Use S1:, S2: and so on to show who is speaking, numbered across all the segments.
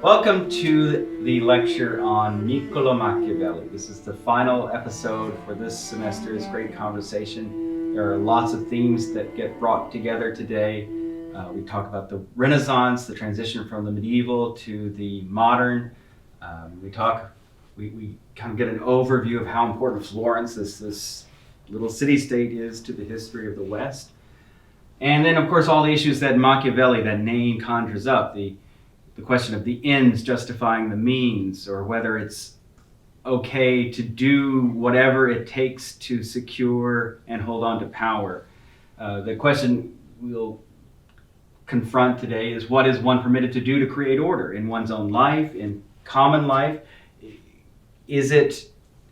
S1: Welcome to the lecture on Niccolò Machiavelli. This is the final episode for this semester's great conversation. There are lots of themes that get brought together today. We talk about the Renaissance, the transition from the medieval to the modern. We kind of get an overview of how important Florence, this little city-state, is to the history of the West. And then, of course, all the issues that Machiavelli, that name, conjures up. The question of the ends justifying the means, or whether it's okay to do whatever it takes to secure and hold on to power. The question we'll confront today is, what is one permitted to do to create order in one's own life, in common life? Is it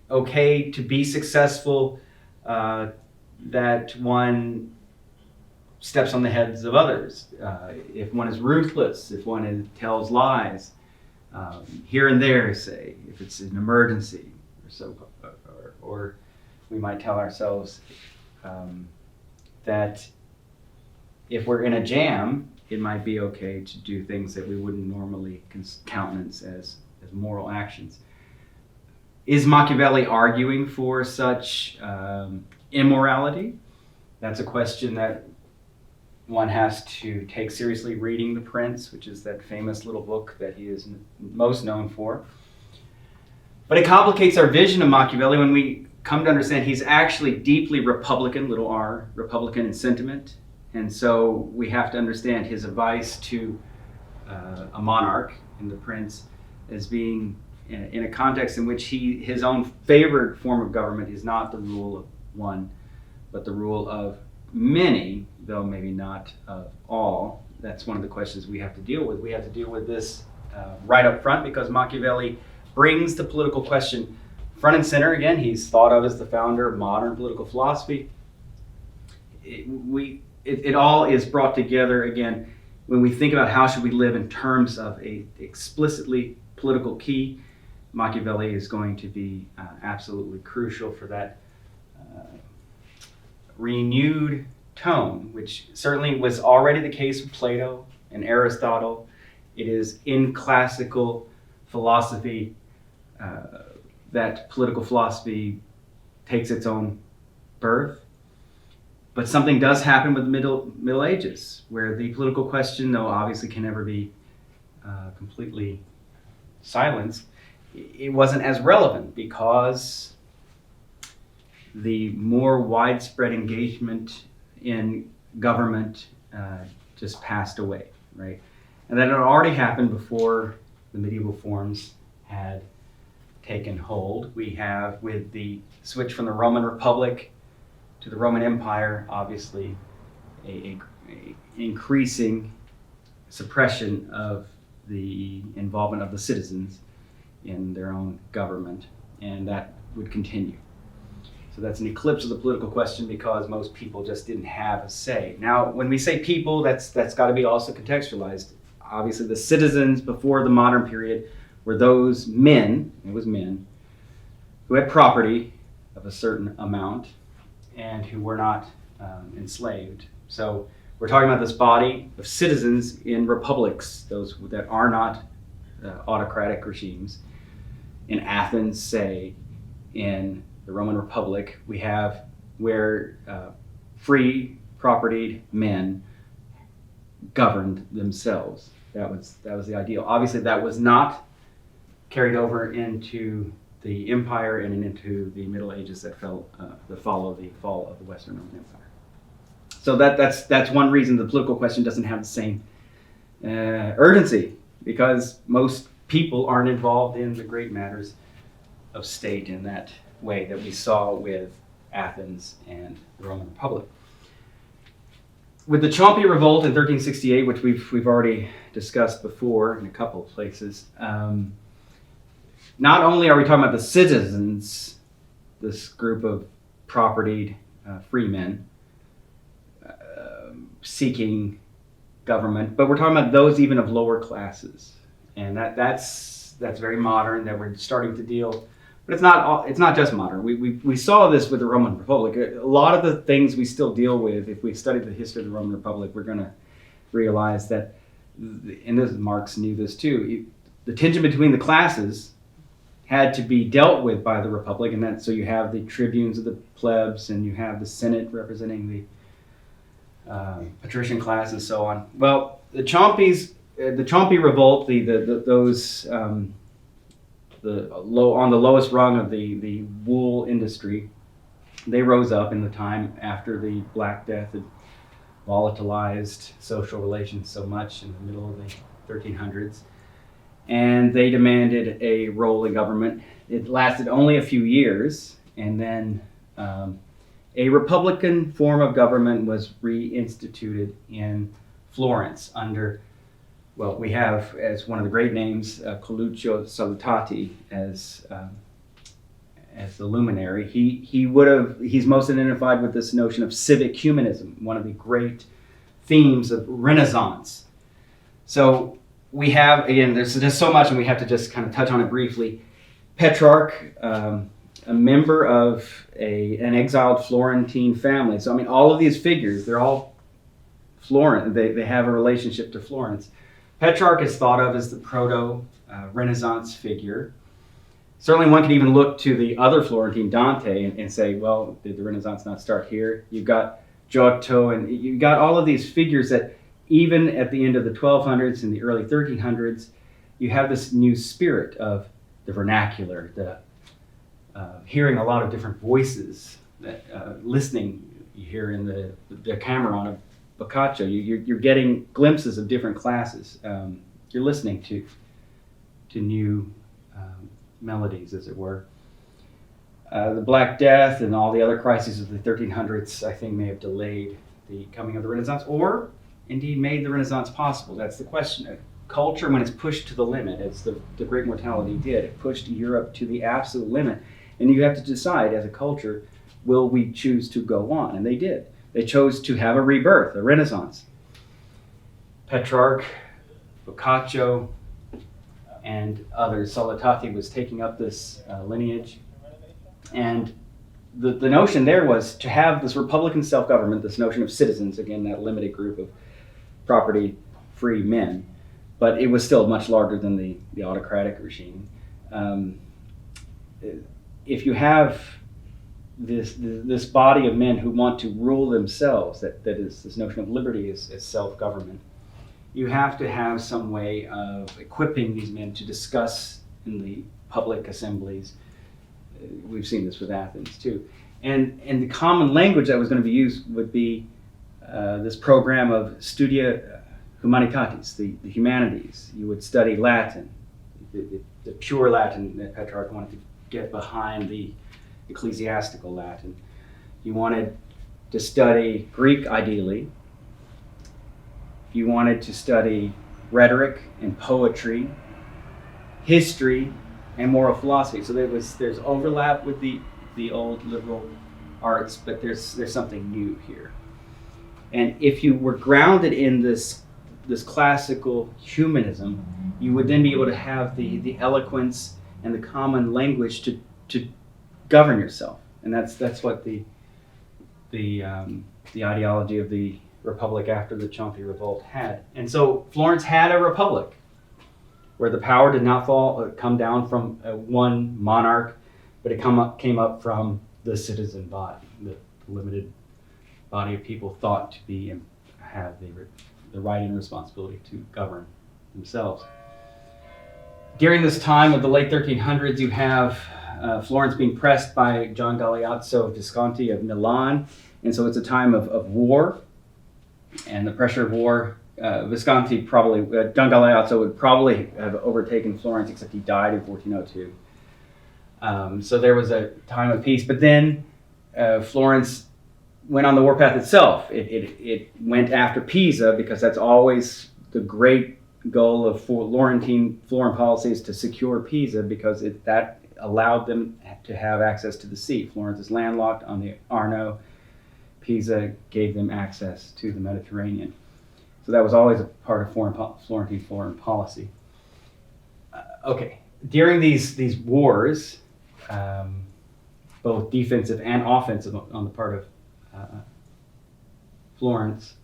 S1: okay to be successful that one steps on the heads of others, if one is ruthless, if one tells lies, here and there, say, if it's an emergency, or we might tell ourselves that if we're in a jam, it might be okay to do things that we wouldn't normally countenance as moral actions. Is Machiavelli arguing for such immorality? That's a question that one has to take seriously. Reading The Prince, which is that famous little book that he is most known for. But it complicates our vision of Machiavelli when we come to understand he's actually deeply Republican, little r, Republican in sentiment. And so we have to understand his advice to a monarch in The Prince as being in a context in which his own favored form of government is not the rule of one, but the rule of many, though maybe not of all. That's one of the questions we have to deal with. We have to deal with this right up front, because Machiavelli brings the political question front and center. Again, he's thought of as the founder of modern political philosophy. It all is brought together again when we think about how should we live in terms of a explicitly political key. Machiavelli is going to be absolutely crucial for that renewed tone, which certainly was already the case with Plato and Aristotle. It is in classical philosophy that political philosophy takes its own birth. But something does happen with the Middle Ages, where the political question, though obviously can never be completely silenced, it wasn't as relevant, because the more widespread engagement in government just passed away, right? And that had already happened before the medieval forms had taken hold. We have, with the switch from the Roman Republic to the Roman Empire, obviously a increasing suppression of the involvement of the citizens in their own government, and that would continue. So that's an eclipse of the political question, because most people just didn't have a say. Now, when we say people, that's got to be also contextualized. Obviously, the citizens before the modern period were those men, who had property of a certain amount and who were not enslaved. So we're talking about this body of citizens in republics, those that are not autocratic regimes. In Athens, say, in the Roman Republic, we have where free propertied men governed themselves. That was the ideal. Obviously, that was not carried over into the empire and into the Middle Ages that follow the fall of the Western Roman Empire. So that's one reason the political question doesn't have the same urgency, because most people aren't involved in the great matters of state in that way that we saw with Athens and the Roman Republic. With the Ciompi Revolt in 1368, which we've already discussed before in a couple of places, not only are we talking about the citizens, this group of propertied free men seeking government, but we're talking about those even of lower classes, and that's very modern, that we're starting to deal. But it's not just modern. We saw this with the Roman Republic. A lot of the things we still deal with, if we study the history of the Roman Republic, we're going to realize that, and Marx knew this too, the tension between the classes had to be dealt with by the Republic, and so you have the tribunes of the plebs, and you have the Senate representing the patrician class, and so on. Well, the Chompy Revolt, on the lowest rung of the wool industry, they rose up in the time after the Black Death had volatilized social relations so much in the middle of the 1300s. And they demanded a role in government. It lasted only a few years, and then a republican form of government was reinstituted in Florence under, well, we have as one of the great names, Coluccio Salutati as the luminary. He's most identified with this notion of civic humanism, one of the great themes of Renaissance. So we have, again, there's just so much, and we have to just kind of touch on it briefly. Petrarch, a member of an exiled Florentine family. So, I mean, all of these figures, they're all Florent. They have a relationship to Florence. Petrarch is thought of as the proto-Renaissance figure. Certainly one could even look to the other Florentine, Dante, and say, well, did the Renaissance not start here? You've got Giotto, and you've got all of these figures that even at the end of the 1200s and the early 1300s, you have this new spirit of the vernacular, the hearing a lot of different voices, that listening. You hear in the Decameron of Boccaccio, you're getting glimpses of different classes. You're listening to new melodies, as it were. The Black Death and all the other crises of the 1300s, I think, may have delayed the coming of the Renaissance, or indeed made the Renaissance possible. That's the question. Culture, when it's pushed to the limit, as the Great Mortality did, it pushed Europe to the absolute limit. And you have to decide, as a culture, will we choose to go on? And they did. They chose to have a rebirth, a Renaissance. Petrarch, Boccaccio, and others. Salutati was taking up this lineage. And the notion there was to have this republican self-government, this notion of citizens, again, that limited group of property-free men, but it was still much larger than the autocratic regime. If you have this body of men who want to rule themselves, that is this notion of liberty as self-government, you have to have some way of equipping these men to discuss in the public assemblies. We've seen this with Athens too. And the common language that was going to be used would be this program of Studia Humanitatis, the humanities. You would study Latin, the pure Latin that Petrarch wanted to get behind the ecclesiastical Latin. You wanted to study Greek, ideally. You wanted to study rhetoric and poetry, history, and moral philosophy. So there's overlap with the old liberal arts, but there's something new here. And if you were grounded in this classical humanism, you would then be able to have the eloquence and the common language to govern yourself. And that's what the ideology of the Republic after the Chompy Revolt had. And so Florence had a republic where the power did not come down from one monarch, but it came up from the citizen body, the limited body of people thought to have the right and responsibility to govern themselves. During this time of the late 1300s, you have Florence being pressed by John Galeazzo Visconti of Milan, and so it's a time of war, and the pressure of war. John Galeazzo would probably have overtaken Florence, except he died in 1402. So there was a time of peace, but then Florence went on the warpath itself. It went after Pisa, because that's always the great goal of Florentine foreign policy, is to secure Pisa, because that allowed them to have access to the sea. Florence is landlocked on the Arno. Pisa gave them access to the Mediterranean. So that was always a part of Florentine foreign policy. Okay, during these wars, both defensive and offensive on the part of Florence,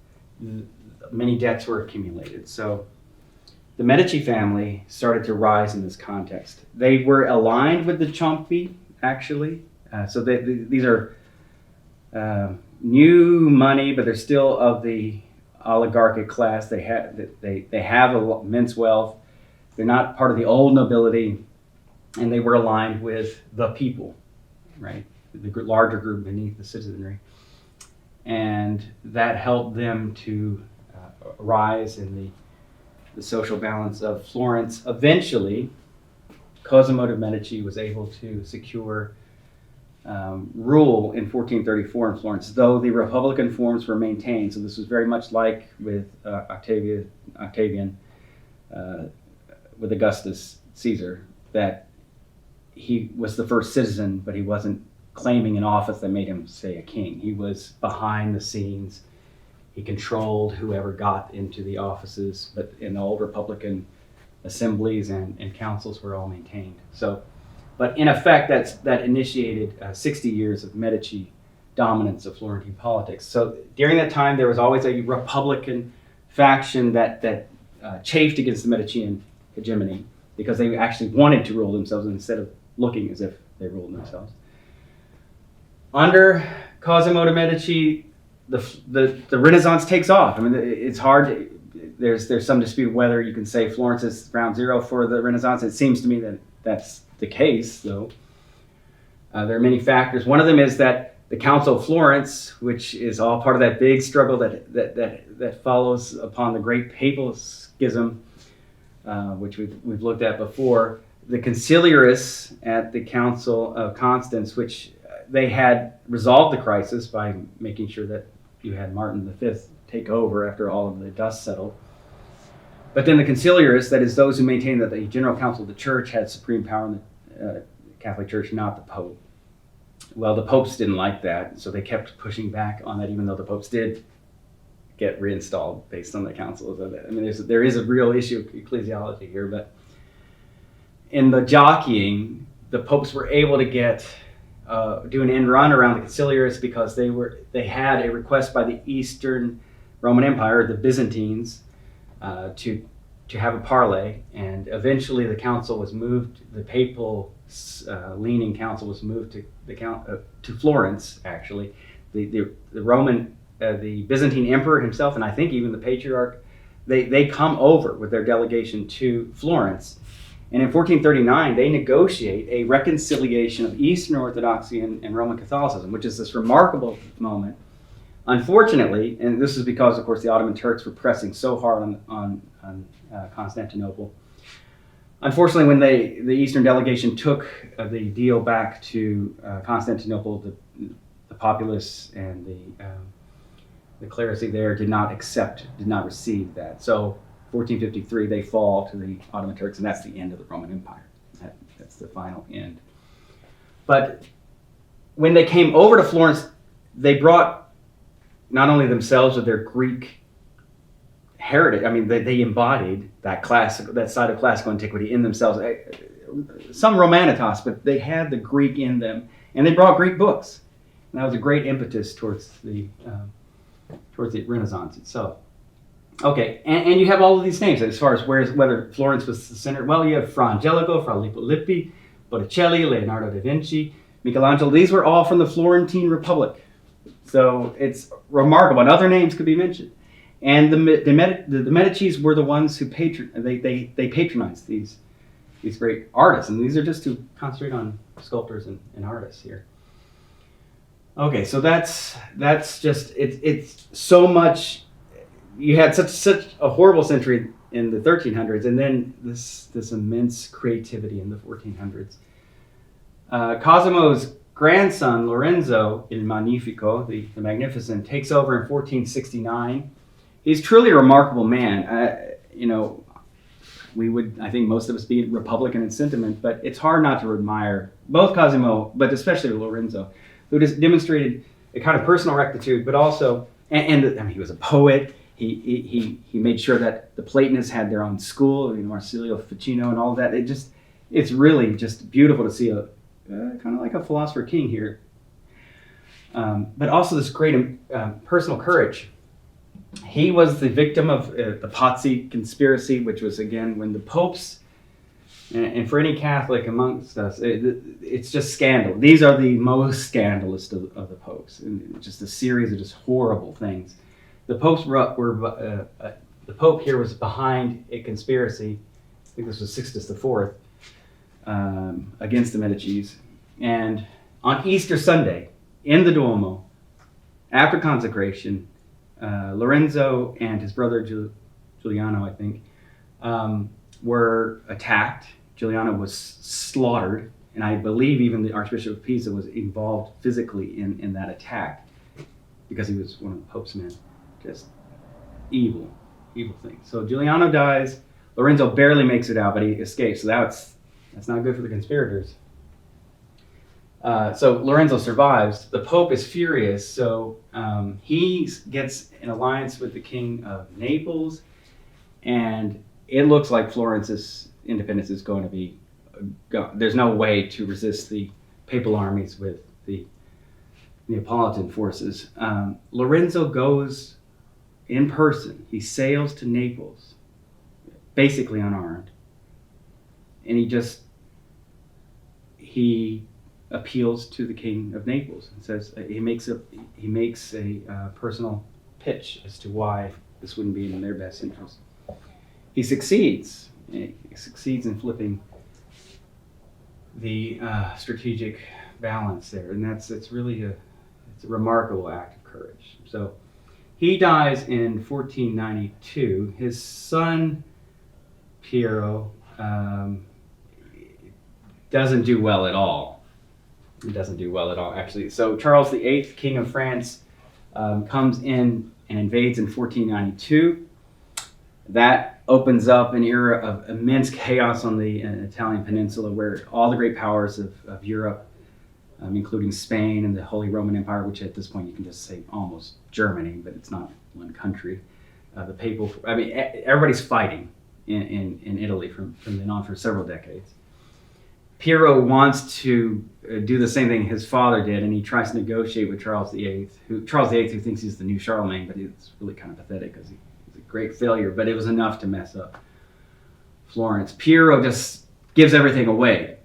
S1: many debts were accumulated. So the Medici family started to rise in this context. They were aligned with the Ciompi, actually. These are new money, but they're still of the oligarchic class. They have immense wealth. They're not part of the old nobility, and they were aligned with the people, right? The larger group beneath the citizenry. And that helped them to rise in the social balance of Florence. Eventually, Cosimo de' Medici was able to secure rule in 1434 in Florence, though the Republican forms were maintained. So this was very much like with Octavian, with Augustus Caesar, that he was the first citizen, but he wasn't claiming an office that made him, say, a king. He was behind the scenes. He controlled whoever got into the offices, but in the old Republican assemblies and councils were all maintained. But in effect, that initiated 60 years of Medici dominance of Florentine politics. So during that time, there was always a Republican faction that chafed against the Medicean hegemony because they actually wanted to rule themselves instead of looking as if they ruled themselves. Under Cosimo de' Medici, the Renaissance takes off. I mean, it's hard. There's some dispute whether you can say Florence is ground zero for the Renaissance. It seems to me that that's the case, though. There are many factors. One of them is that the Council of Florence, which is all part of that big struggle that follows upon the Great Papal Schism, which we've looked at before. The conciliarists at the Council of Constance, which they had resolved the crisis by making sure that you had Martin V take over after all of the dust settled. But then the conciliarists, that is those who maintained that the General Council of the Church had supreme power in the Catholic Church, not the Pope. Well, the popes didn't like that, so they kept pushing back on that, even though the popes did get reinstalled based on the councils of it. I mean, there is a real issue of ecclesiology here, but in the jockeying, the popes were able to do an end run around the conciliarists because they had a request by the Eastern Roman Empire, the Byzantines, to have a parley, and eventually the council was moved. The papal leaning council was moved to Florence. Actually, the Roman, the Byzantine emperor himself, and I think even the patriarch, they come over with their delegation to Florence. And in 1439, they negotiate a reconciliation of Eastern Orthodoxy and Roman Catholicism, which is this remarkable moment. Unfortunately, and this is because, of course, the Ottoman Turks were pressing so hard on Constantinople. Unfortunately, when the Eastern delegation took the deal back to Constantinople, the populace and the clerisy there did not receive that. So 1453, they fall to the Ottoman Turks, and that's the end of the Roman Empire. That's the final end. But when they came over to Florence, they brought not only themselves with their Greek heritage. I mean, they embodied that side of classical antiquity in themselves. Some Romanitas, but they had the Greek in them, and they brought Greek books. And that was a great impetus towards the Renaissance itself. Okay, and you have all of these names as far as whether Florence was the center. Well, you have Fra Angelico, Fra Lippi, Botticelli, Leonardo da Vinci, Michelangelo. These were all from the Florentine Republic. So it's remarkable. And other names could be mentioned. And the Medicis were the ones who patronized these great artists. And these are just to concentrate on sculptors and artists here. Okay, so that's just, it's so much. You had such a horrible century in the 1300s, and then this immense creativity in the 1400s. Cosimo's grandson, Lorenzo il Magnifico, the Magnificent, takes over in 1469. He's truly a remarkable man. I think most of us be Republican in sentiment, but it's hard not to admire both Cosimo, but especially Lorenzo, who just demonstrated a kind of personal rectitude, but also, and he was a poet. He made sure that the Platonists had their own school, Marsilio Ficino and all of that. It's really just beautiful to see a kind of like a philosopher king here. But also this great personal courage. He was the victim of the Pazzi conspiracy, which was, again, when the popes, and for any Catholic amongst us, it's just scandal. These are the most scandalous of the popes, and just a series of just horrible things. The popes the Pope here was behind a conspiracy. I think this was Sixtus IV, against the Medicis. And on Easter Sunday, in the Duomo, after consecration, Lorenzo and his brother Giuliano, I think, were attacked. Giuliano was slaughtered, and I believe even the Archbishop of Pisa was involved physically in that attack because he was one of the Pope's men. Just evil things. So Giuliano dies. Lorenzo barely makes it out, but he escapes. So that's not good for the conspirators. So Lorenzo survives. The Pope is furious, so he gets an alliance with the King of Naples, and it looks like Florence's independence is going to be. There's no way to resist the papal armies with the Neapolitan forces. Lorenzo goes in person. He sails to Naples, basically unarmed, and he appeals to the King of Naples and says he makes a personal pitch as to why this wouldn't be in their best interest. He succeeds. He succeeds in flipping the strategic balance there, and it's really a remarkable act of courage. So he dies in 1492. His son Piero doesn't do well at all. He doesn't do well at all, actually. So Charles VIII, King of France, comes in and invades in 1492. That opens up an era of immense chaos on the Italian peninsula, where all the great powers of Europe, including Spain and the Holy Roman Empire, which at this point you can just say almost Germany, but it's not one country. The papal, everybody's fighting in Italy from then on for several decades. Piero wants to do the same thing his father did, and he tries to negotiate with Charles VIII, who thinks he's the new Charlemagne, but it's really kind of pathetic because he's a great failure, but it was enough to mess up Florence. Piero just gives everything away,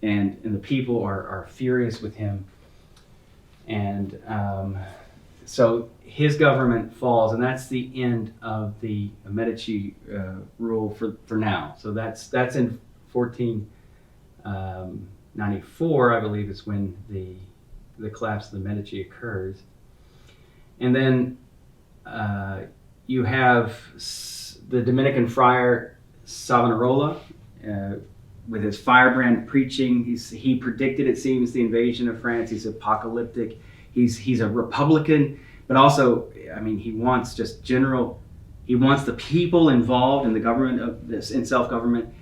S1: and the people are furious with him, and so his government falls, and that's the end of the Medici rule for now. So that's in 1494, I believe, is when the collapse of the Medici occurs. And then you have the Dominican friar Savonarola with his firebrand preaching. He predicted, it seems, the invasion of France. He's apocalyptic. He's a Republican, but also, he wants he wants the people involved in the government of this, in self-government.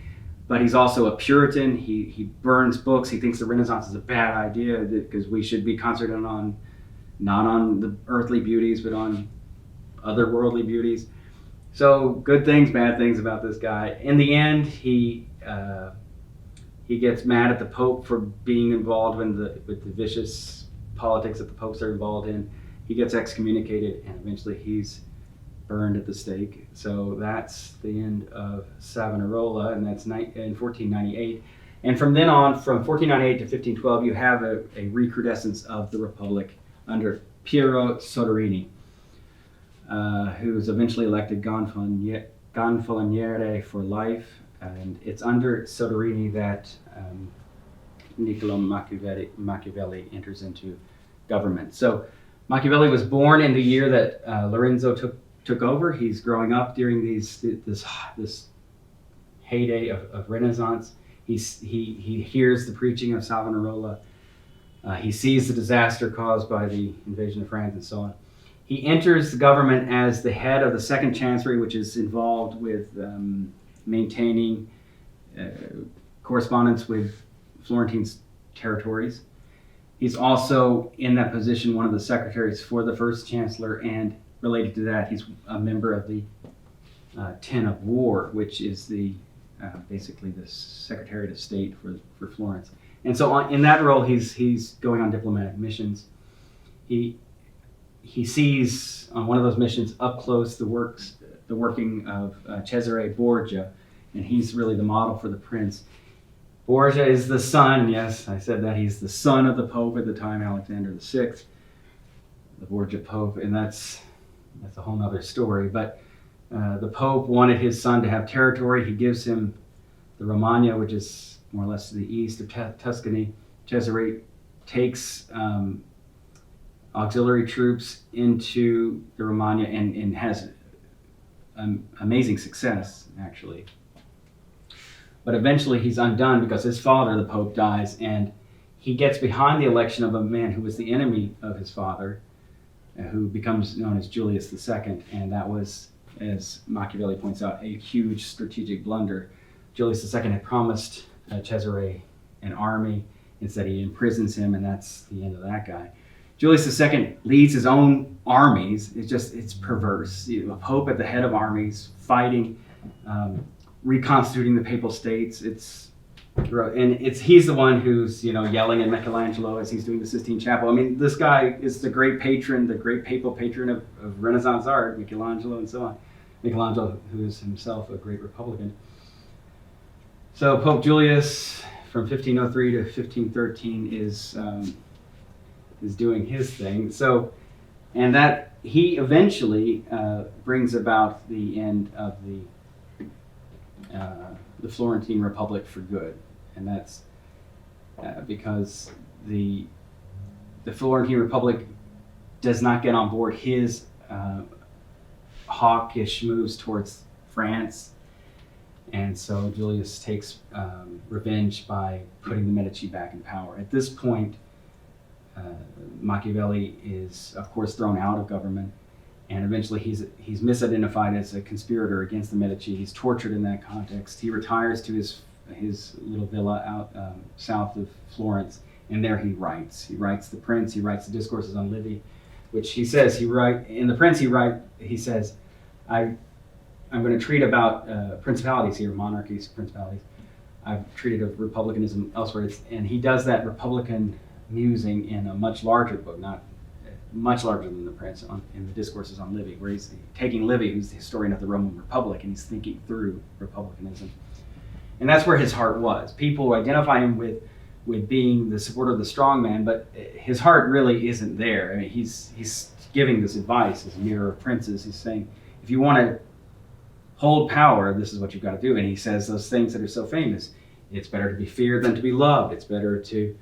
S1: But he's also a Puritan. He burns books. He thinks the Renaissance is a bad idea because we should be concentrated on not on the earthly beauties, but on otherworldly beauties. So good things, bad things about this guy. In the end, he gets mad at the Pope for being involved with the vicious politics that the popes are involved in. He gets excommunicated, and eventually he's burned at the stake. So that's the end of Savonarola, and that's in 1498. And from then on, from 1498 to 1512, you have a recrudescence of the Republic under Piero Soderini, who was eventually elected Gonfaloniere for life. And it's under Soderini that Niccolò Machiavelli enters into government. So Machiavelli was born in the year that Lorenzo took over. He's growing up during this heyday of Renaissance. He hears the preaching of Savonarola. He sees the disaster caused by the invasion of France and so on. He enters the government as the head of the Second Chancery, which is involved with maintaining correspondence with Florentine territories. He's also, in that position, one of the secretaries for the First Chancellor, and related to that, he's a member of the Ten of War, which is basically the Secretariat of State for Florence. And so in that role, he's going on diplomatic missions. He he sees on one of those missions up close the working of Cesare Borgia, and he's really the model for the prince. Borgia is the son, yes, I said that, he's the son of the Pope at the time, Alexander VI, the Borgia Pope, and that's a whole nother story. But the Pope wanted his son to have territory. He gives him the Romagna, which is more or less to the east of Tuscany. Cesare takes auxiliary troops into the Romagna and has amazing success, actually. But eventually he's undone because his father, the Pope, dies, and he gets behind the election of a man who was the enemy of his father, who becomes known as Julius II, and that was, as Machiavelli points out, a huge strategic blunder. Julius II had promised Cesare an army. Instead, he imprisons him, and that's the end of that guy. Julius II leads his own armies. It's perverse. A pope at the head of armies, fighting, reconstituting the papal states. He's the one who's yelling at Michelangelo as he's doing the Sistine Chapel. I mean, this guy is the great papal patron of Renaissance art, Michelangelo and so on. Michelangelo, who is himself a great Republican. So Pope Julius, from 1503 to 1513, is doing his thing. So, and that he eventually brings about the end of the Florentine Republic for good, and that's because the Florentine Republic does not get on board his hawkish moves towards France, and so Julius takes revenge by putting the Medici back in power. At this point, Machiavelli is, of course, thrown out of government, and eventually he's misidentified as a conspirator against the Medici. He's tortured in that context. He retires to his little villa out south of Florence, and there he writes. He writes The Prince. He writes the Discourses on Livy, which he says in The Prince. He says, I'm going to treat about principalities here, monarchies, principalities. I've treated of republicanism elsewhere, and he does that Republican musing in a much larger book, not much larger than The Prince, in the Discourses on Livy, where he's taking Livy, who's the historian of the Roman Republic, and he's thinking through republicanism. And that's where his heart was. People identify him with being the supporter of the strong man, but his heart really isn't there. I mean, he's giving this advice as a mirror of princes. He's saying, if you want to hold power, this is what you've got to do. And he says those things that are so famous. It's better to be feared than to be loved. It's better to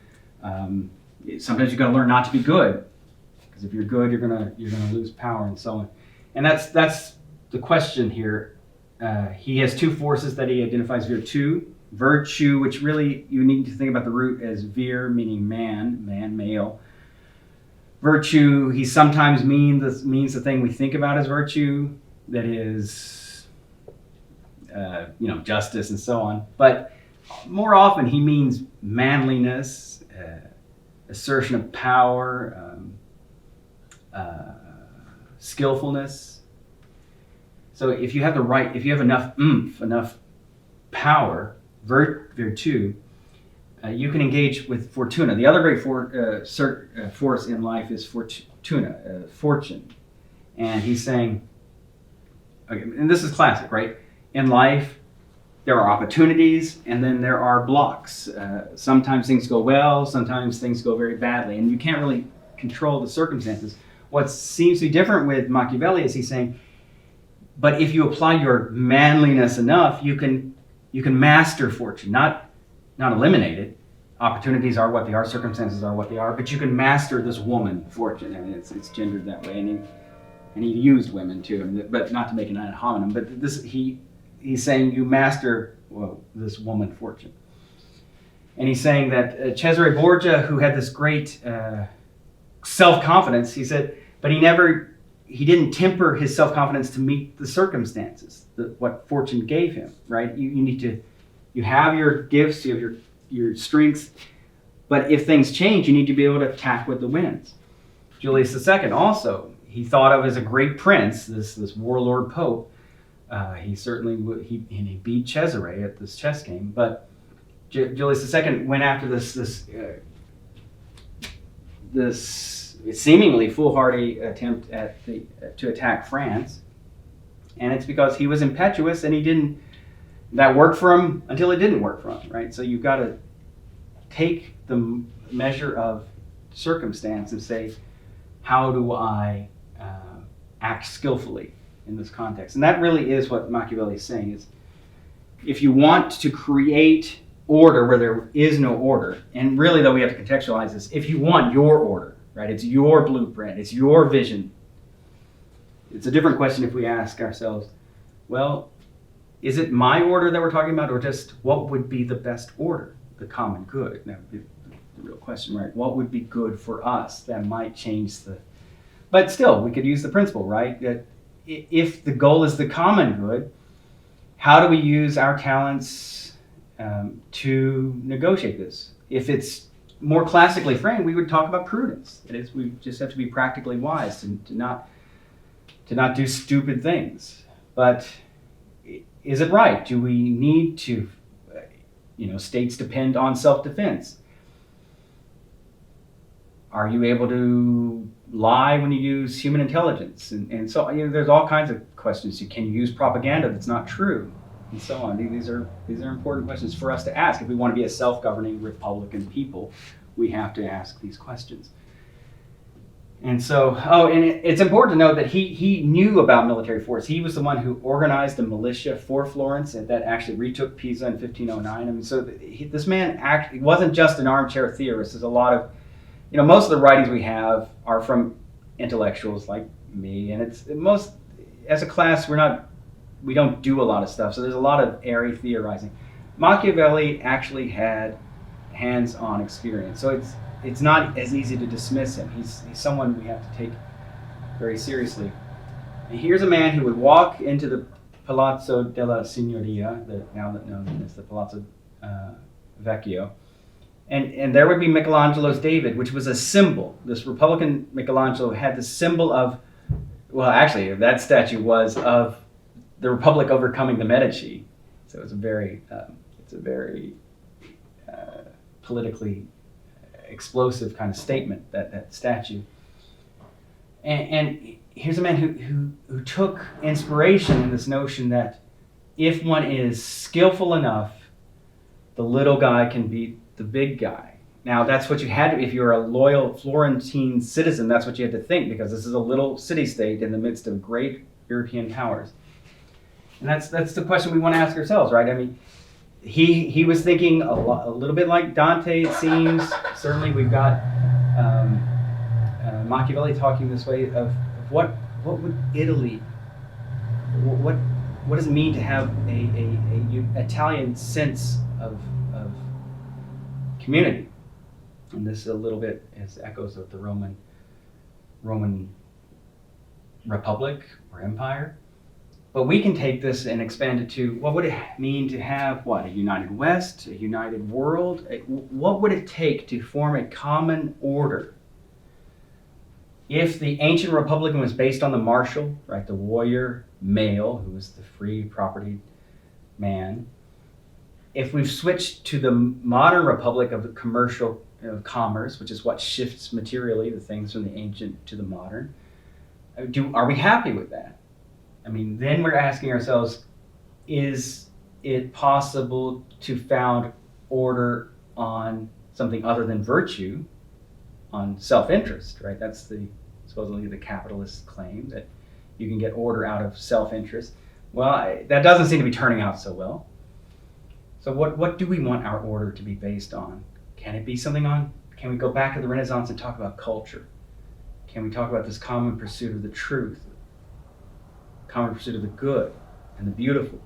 S1: sometimes you've got to learn not to be good, because if you're good, you're gonna lose power, and so on. And that's the question here. He has two forces that he identifies: virtue, which really you need to think about the root as vir, meaning man, male. Virtue, he sometimes means the thing we think about as virtue, that is, justice and so on. But more often he means manliness, assertion of power, skillfulness. So if you have enough oomph, enough power, virtue, you can engage with fortuna. The other great force in life is fortuna, fortune. And he's saying, okay, and this is classic, right? In life, there are opportunities, and then there are blocks. Sometimes things go well, sometimes things go very badly, and you can't really control the circumstances. What seems to be different with Machiavelli is he's saying, but if you apply your manliness enough, you can master fortune, not eliminate it. Opportunities are what they are, circumstances are what they are, but you can master this woman, fortune, and it's gendered that way. And he used women too, but not to make an ad hominem. But he's saying you master this woman, fortune. And he's saying that Cesare Borgia, who had this great self-confidence, he said, but he didn't temper his self-confidence to meet the circumstances, what fortune gave him, right? You have your gifts, you have your strengths, but if things change, you need to be able to attack with the winds. Julius II also, he thought of as a great prince, this warlord pope. He certainly he beat Cesare at this chess game, but Julius II went after this seemingly foolhardy attempt to attack France. And it's because he was impetuous and that worked for him until it didn't work for him, right? So you've got to take the measure of circumstance and say, how do I act skillfully in this context? And that really is what Machiavelli is saying, is if you want to create order where there is no order, and really though we have to contextualize this, if you want your order, right, it's your blueprint, it's your vision. It's a different question if we ask ourselves, well, is it my order that we're talking about, or just what would be the best order, the common good? That would be the real question, right? What would be good for us that might change but still, we could use the principle, right? That if the goal is the common good, how do we use our talents to negotiate this? If it's more classically framed, we would talk about prudence. That is, we just have to be practically wise to not do stupid things. But is it right? Do we need to, states depend on self-defense? Are you able to lie when you use human intelligence? And so there's all kinds of questions. Can you use propaganda that's not true? And so on. These are important questions for us to ask. If we want to be a self-governing Republican people, we have to ask these questions. And so, and it's important to note that he knew about military force. He was the one who organized a militia for Florence and that actually retook Pisa in 1509. I mean, so this man actually wasn't just an armchair theorist. There's a lot of, most of the writings we have are from intellectuals like me, and it's most, as a class, we don't do a lot of stuff. So there's a lot of airy theorizing. Machiavelli actually had hands-on experience. So it's not as easy to dismiss him. He's someone we have to take very seriously. And here's a man who would walk into the Palazzo della Signoria, now known as the Palazzo Vecchio, and there would be Michelangelo's David, which was a symbol. This Republican Michelangelo had the symbol of, well, actually, that statue was of the Republic overcoming the Medici. So it's a very politically explosive kind of statement, that statue. And here's a man who took inspiration in this notion that if one is skillful enough, the little guy can beat the big guy. Now, that's what you had to, if you're a loyal Florentine citizen, that's what you had to think, because this is a little city-state in the midst of great European powers. And that's the question we want to ask ourselves, right? I mean, he was thinking a little bit like Dante, it seems. Certainly, we've got Machiavelli talking this way of what would Italy, what does it mean to have a Italian sense of community? And this a little bit is echoes of the Roman Republic or Empire. But we can take this and expand it to, what would it mean to have, a united West, a united world? What would it take to form a common order? If the ancient Republican was based on the martial, right, the warrior male, who was the free property man, if we've switched to the modern Republic of the commercial commerce, which is what shifts materially the things from the ancient to the modern, are we happy with that? I mean, then we're asking ourselves, is it possible to found order on something other than virtue, on self-interest, right? That's supposedly the capitalist claim, that you can get order out of self-interest. Well, that doesn't seem to be turning out so well. So what do we want our order to be based on? Can it be can we go back to the Renaissance and talk about culture? Can we talk about this common pursuit of the truth? Common pursuit of the good and the beautiful?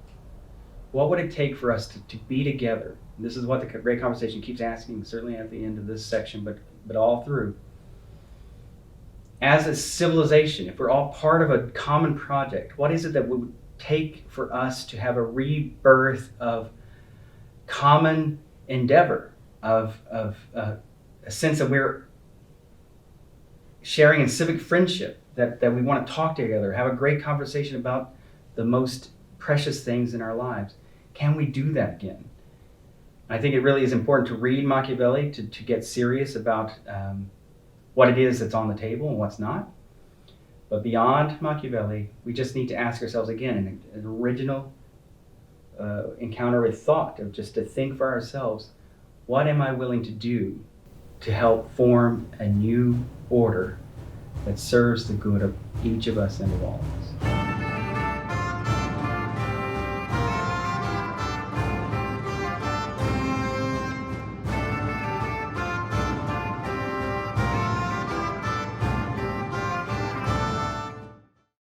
S1: What would it take for us to be together? And this is what the Great Conversation keeps asking, certainly at the end of this section, but all through. As a civilization, if we're all part of a common project, what is it that would take for us to have a rebirth of common endeavor, of a sense that we're sharing in civic friendship, that we want to talk together, have a great conversation about the most precious things in our lives? Can we do that again? I think it really is important to read Machiavelli to get serious about what it is that's on the table and what's not. But beyond Machiavelli, we just need to ask ourselves again an original encounter with thought, of just to think for ourselves, what am I willing to do to help form a new order that serves the good of each of us and of all of us?